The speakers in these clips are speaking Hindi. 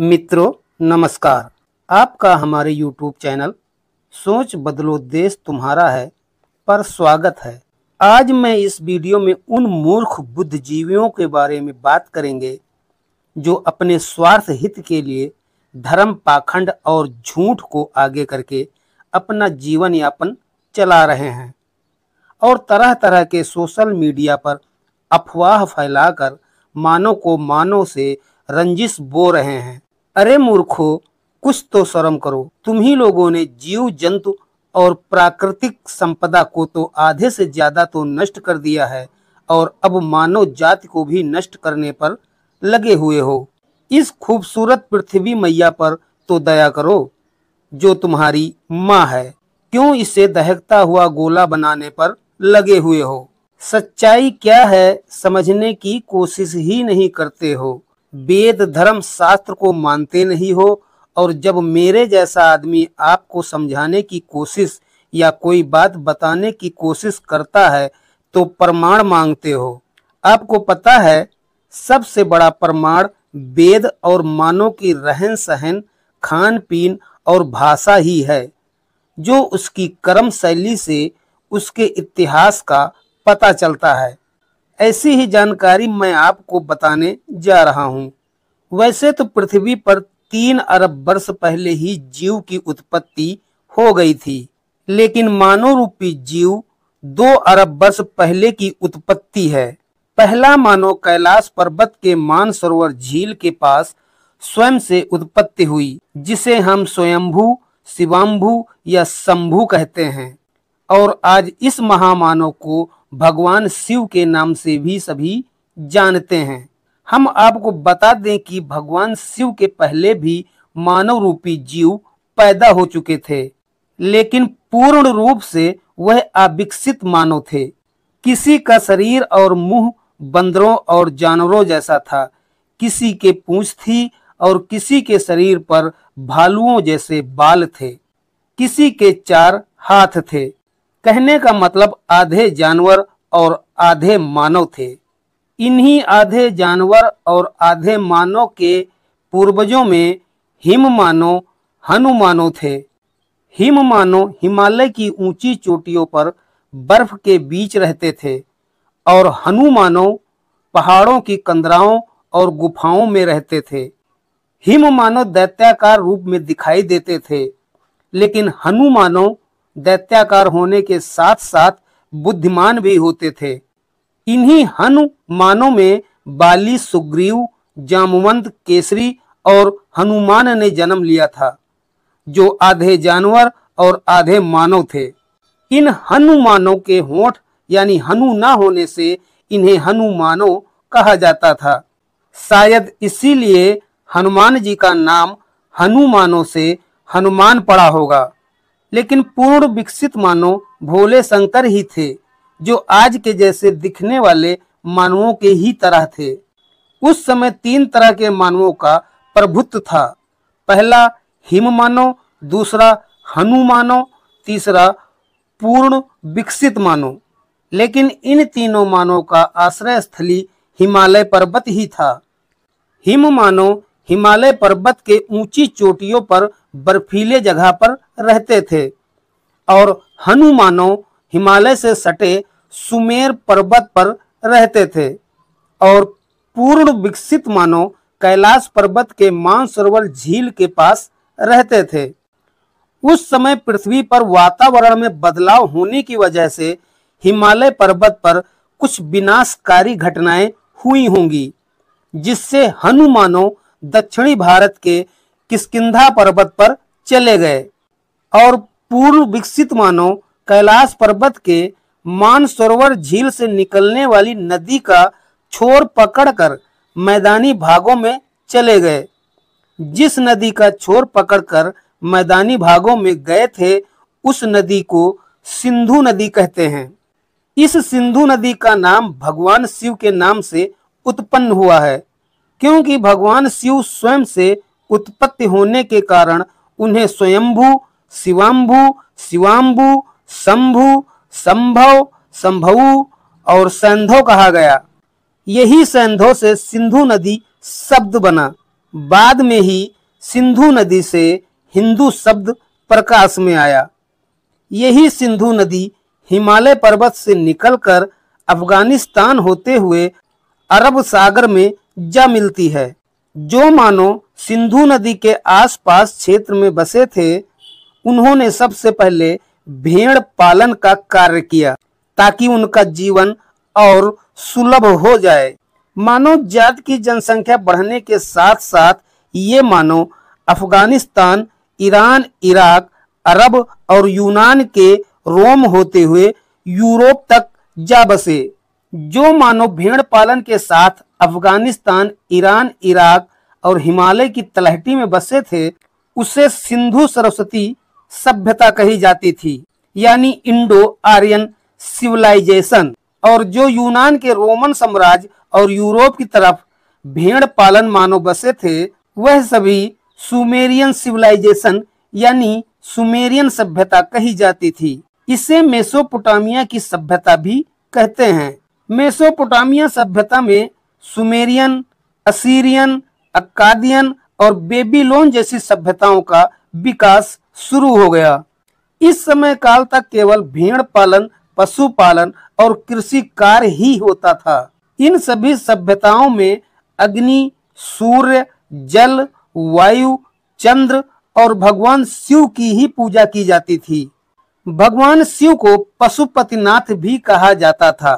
मित्रों नमस्कार। आपका हमारे YouTube चैनल सोच बदलो देश तुम्हारा है पर स्वागत है। आज मैं इस वीडियो में उन मूर्ख बुद्धिजीवियों के बारे में बात करेंगे जो अपने स्वार्थ हित के लिए धर्म, पाखंड और झूठ को आगे करके अपना जीवन यापन चला रहे हैं और तरह तरह के सोशल मीडिया पर अफवाह फैलाकर मानव को मानव से रंजिश बो रहे हैं। अरे मूर्खों, कुछ तो शर्म करो। तुम ही लोगों ने जीव जंतु और प्राकृतिक संपदा को तो आधे से ज्यादा तो नष्ट कर दिया है और अब मानव जाति को भी नष्ट करने पर लगे हुए हो। इस खूबसूरत पृथ्वी मैया पर तो दया करो जो तुम्हारी माँ है। क्यों इसे दहकता हुआ गोला बनाने पर लगे हुए हो? सच्चाई क्या है समझने की कोशिश ही नहीं करते हो। वेद धर्म शास्त्र को मानते नहीं हो और जब मेरे जैसा आदमी आपको समझाने की कोशिश या कोई बात बताने की कोशिश करता है तो प्रमाण मांगते हो। आपको पता है सबसे बड़ा प्रमाण वेद और मानव की रहन सहन, खान पीन और भाषा ही है, जो उसकी कर्म शैली से उसके इतिहास का पता चलता है। ऐसी ही जानकारी मैं आपको बताने जा रहा हूँ। वैसे तो पृथ्वी पर 3 अरब वर्ष पहले ही जीव की उत्पत्ति हो गई थी, लेकिन मानव रूपी जीव 2 अरब वर्ष पहले की उत्पत्ति है। पहला मानव कैलाश पर्वत के मानसरोवर झील के पास स्वयं से उत्पत्ति हुई, जिसे हम स्वयंभू, शिवाम्भू या शंभू कहते हैं। और आज इस महामानव को भगवान शिव के नाम से भी सभी जानते हैं। हम आपको बता दें कि भगवान शिव के पहले भी मानव रूपी जीव पैदा हो चुके थे, लेकिन पूर्ण रूप से वह अविकसित मानव थे। किसी का शरीर और मुंह बंदरों और जानवरों जैसा था, किसी के पूंछ थी और किसी के शरीर पर भालुओं जैसे बाल थे, किसी के 4 हाथ थे। कहने का मतलब आधे जानवर और आधे मानव थे। इन्हीं आधे जानवर और आधे मानव के पूर्वजों में हिम मानव, हनु मानव थे। हिम मानव हिमालय की ऊंची चोटियों पर बर्फ के बीच रहते थे और हनु मानव पहाड़ों की कंदराओं और गुफाओं में रहते थे। हिम मानव दैत्याकार रूप में दिखाई देते थे, लेकिन हनु मानव दैत्याकार होने के साथ साथ बुद्धिमान भी होते थे। इन्हीं हनु मानव में बाली, सुग्रीव, जामवंत, केसरी और हनुमान ने जन्म लिया था, जो आधे जानवर और आधे मानव थे। इन हनुमानों के होंठ यानी हनु ना होने से इन्हें हनुमानव कहा जाता था। शायद इसीलिए हनुमान जी का नाम हनुमानों से हनुमान पड़ा होगा। लेकिन पूर्ण विकसित मानव भोले शंकर ही थे, जो आज के जैसे दिखने वाले मानवों के ही तरह थे। उस समय 3 तरह के मानवों का प्रभुत्व था। पहला हिम मानव, दूसरा हनु मानव, तीसरा पूर्ण विकसित मानव। लेकिन इन तीनों मानव का आश्रय स्थली हिमालय पर्वत ही था। हिम मानव हिमालय पर्वत के ऊंची चोटियों पर बर्फीले जगह पर रहते थे और हनु मानव हिमालय से सटे सुमेर पर्वत पर रहते थे और पूर्ण विकसित मानव कैलाश पर्वत के मानसरोवर झील के पास रहते थे। उस समय पृथ्वी पर वातावरण में बदलाव होने की वजह से हिमालय पर्वत पर कुछ विनाशकारी घटनाएं हुई होंगी, जिससे हनु मानव दक्षिणी भारत के किष्किंधा पर्वत पर चले गए और पूर्ण विकसित मानव कैलाश पर्वत के मानसरोवर झील से निकलने वाली नदी का छोर पकड़कर मैदानी भागों में चले गए। जिस नदी का छोर पकड़कर मैदानी भागों में गए थे, उस नदी को सिंधु नदी कहते हैं। इस सिंधु नदी का नाम भगवान शिव के नाम से उत्पन्न हुआ है, क्योंकि भगवान शिव स्वयं से उत्पत्ति होने के कारण उन्हें स्वयंभू, शिवाम्भू, शिवाम्भू, शंभु, संभव, संभवु और सैंधव कहा गया। यही सैंधव से सिंधु नदी शब्द बना। बाद में ही सिंधु नदी से हिंदू शब्द प्रकाश में आया। यही सिंधु नदी हिमालय पर्वत से निकलकर अफगानिस्तान होते हुए अरब सागर में जा मिलती है। जो मानव सिंधु नदी के आसपास क्षेत्र में बसे थे, उन्होंने सबसे पहले भेड़ पालन का कार्य किया ताकि उनका जीवन और सुलभ हो जाए। मानव जाति की जनसंख्या बढ़ने के साथ साथ ये मानव अफगानिस्तान, ईरान, इराक, अरब और यूनान के रोम होते हुए यूरोप तक जा बसे। जो मानव भेड़ पालन के साथ अफगानिस्तान, ईरान, इराक और हिमालय की तलहटी में बसे थे, उसे सिंधु सरस्वती सभ्यता कही जाती थी, यानी इंडो आर्यन सिविलाइजेशन। और जो यूनान के रोमन साम्राज्य और यूरोप की तरफ भेड़ पालन मानव बसे थे, वह सभी सुमेरियन सिविलाइजेशन यानी सुमेरियन सभ्यता कही जाती थी। इसे मेसोपोटामिया की सभ्यता भी कहते हैं। मेसोपोटामिया सभ्यता में सुमेरियन, असीरियन, अक्कादियन और बेबीलोन जैसी सभ्यताओं का विकास शुरू हो गया। इस समय काल तक केवल भेड़ पालन, पशुपालन और कृषि कार्य ही होता था। इन सभी सभ्यताओं में अग्नि, सूर्य, जल, वायु, चंद्र और भगवान शिव की ही पूजा की जाती थी। भगवान शिव को पशुपतिनाथ भी कहा जाता था,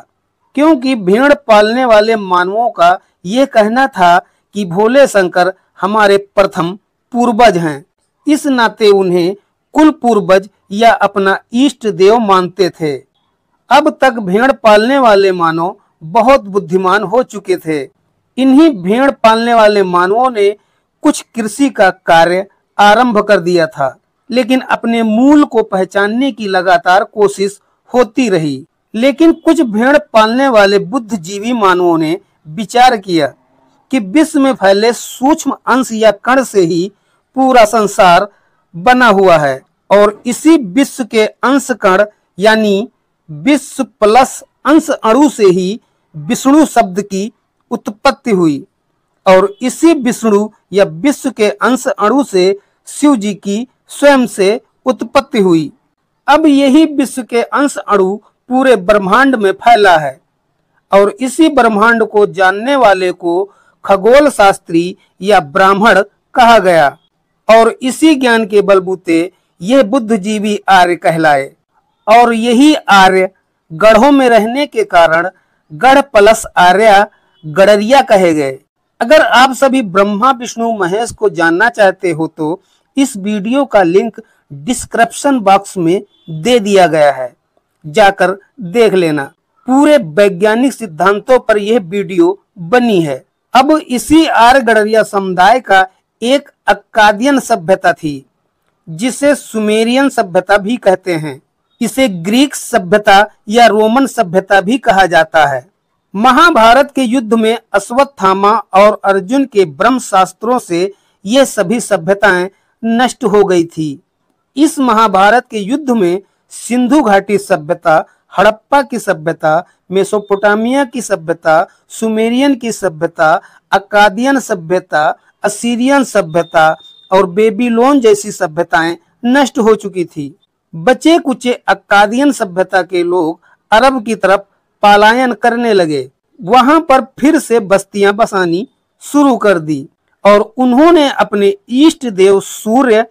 क्योंकि भेड़ पालने वाले मानवों का ये कहना था कि भोले शंकर हमारे प्रथम पूर्वज हैं। इस नाते उन्हें कुल पूर्वज या अपना इष्ट देव मानते थे। अब तक भेड़ पालने वाले मानव बहुत बुद्धिमान हो चुके थे। इन्हीं भेड़ पालने वाले मानवों ने कुछ कृषि का कार्य आरंभ कर दिया था, लेकिन अपने मूल को पहचानने की लगातार कोशिश होती रही। लेकिन कुछ भेड़ पालने वाले बुद्धिजीवी मानवों ने विचार किया कि विश्व में फैले सूक्ष्म अंश या कण से ही पूरा संसार बना हुआ है, और इसी विश्व के अंश कण यानी विश्व प्लस अंश अणु से ही विष्णु शब्द की उत्पत्ति हुई, और इसी विष्णु या विश्व के अंश अणु से शिव जी की स्वयं से उत्पत्ति हुई। अब यही विश्व के अंश अणु पूरे ब्रह्मांड में फैला है, और इसी ब्रह्मांड को जानने वाले को खगोल शास्त्री या ब्राह्मण कहा गया, और इसी ज्ञान के बलबूते यह बुद्धिजीवी आर्य कहलाए। और यही आर्य गढ़ों में रहने के कारण गढ़ प्लस आर्या गड़रिया कहे गए। अगर आप सभी ब्रह्मा, विष्णु, महेश को जानना चाहते हो तो इस वीडियो का लिंक डिस्क्रिप्शन बॉक्स में दे दिया गया है, जाकर देख लेना। पूरे वैज्ञानिक सिद्धांतों पर यह वीडियो बनी है। अब इसी आर्य गड़रिया समुदाय का एक अक्कादियन सभ्यता थी, जिसे सुमेरियन सभ्यता भी कहते हैं। इसे ग्रीक सभ्यता या रोमन सभ्यता भी कहा जाता है। महाभारत के युद्ध में अश्वत्थामा और अर्जुन के ब्रह्म शास्त्रों से ये सभी सभ्यताएं नष्ट हो गई थी। इस महाभारत के युद्ध में सिंधु घाटी सभ्यता, हड़प्पा की सभ्यता, मेसोपोटामिया की सभ्यता, सुमेरियन की सभ्यता, अक्कादियन सभ्यता, असीरियन सभ्यता और बेबीलोन जैसी सभ्यताएं नष्ट हो चुकी थी। बचे कुचे अक्कादियन सभ्यता के लोग अरब की तरफ पलायन करने लगे। वहां पर फिर से बस्तियां बसानी शुरू कर दी, और उन्होंने अपने इष्ट देव सूर्य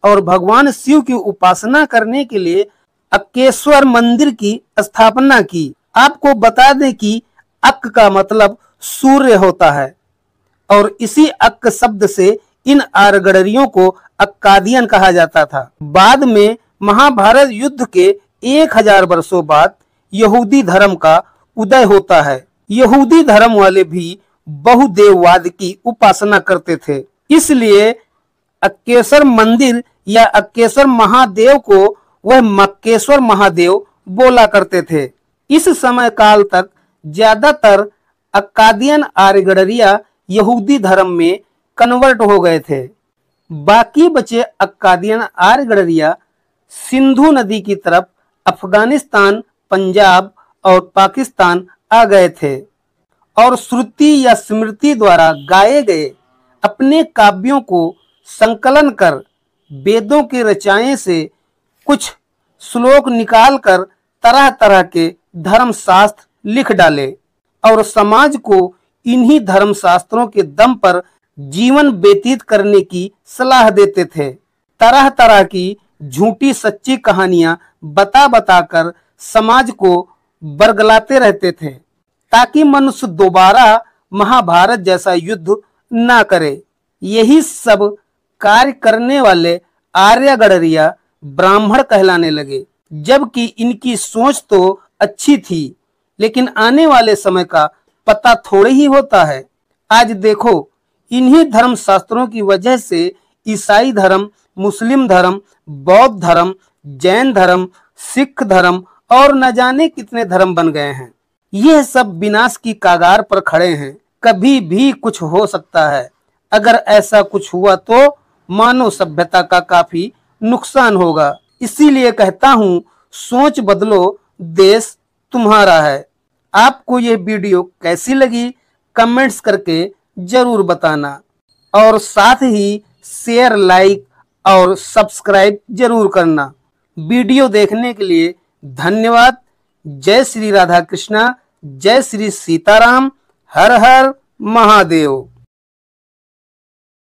और भगवान शिव की उपासना करने के लिए अक्केश्वर मंदिर की स्थापना की। आपको बता दें कि अक्क का मतलब सूर्य होता है, और इसी अक्क शब्द से इन आर्यगड़रियों को अक्कादियन कहा जाता था। बाद में महाभारत युद्ध के 1000 वर्षों बाद यहूदी धर्म का उदय होता है। यहूदी धर्म वाले भी बहुदेववाद की उपासना करते थे, इसलिए अक्केश्वर मंदिर या अक्केश्वर महादेव को वह मक्केश्वर महादेव बोला करते थे। इस समय काल तक ज्यादातर अक्कादियन आर्यगड़रिया यहूदी धर्म में कन्वर्ट हो गए थे। बाकी बचे अक्कादियन आर्यगड़रिया सिंधु नदी की तरफ अफगानिस्तान, पंजाब और पाकिस्तान आ गए थे, और श्रुति या स्मृति द्वारा गाए गए अपने काव्यों को संकलन कर वेदों के रचाए से कुछ श्लोक निकालकर तरह तरह के धर्मशास्त्र लिख डाले और समाज को इन्हीं धर्मशास्त्रों के दम पर जीवन व्यतीत करने की सलाह देते थे। तरह तरह की झूठी सच्ची कहानियां बता बताकर समाज को बरगलाते रहते थे ताकि मनुष्य दोबारा महाभारत जैसा युद्ध ना करे। यही सब कार्य करने वाले आर्य गडरिया ब्राह्मण कहलाने लगे, जबकि इनकी सोच तो अच्छी थी लेकिन आने वाले समय का पता थोड़े ही होता है। आज देखो, इन्हीं धर्मशास्त्रों की वजह से ईसाई धर्म, मुस्लिम धर्म, बौद्ध धर्म, जैन धर्म, सिख धर्म और न जाने कितने धर्म बन गए हैं। यह सब विनाश की कगार पर खड़े हैं। कभी भी कुछ हो सकता है। अगर ऐसा कुछ हुआ तो मानव सभ्यता का काफी नुकसान होगा। इसीलिए कहता हूँ, सोच बदलो, देश तुम्हारा है। आपको ये वीडियो कैसी लगी कमेंट्स करके जरूर बताना और साथ ही शेयर, लाइक और सब्सक्राइब जरूर करना। वीडियो देखने के लिए धन्यवाद। जय श्री राधा कृष्णा, जय श्री सीताराम, हर हर महादेव।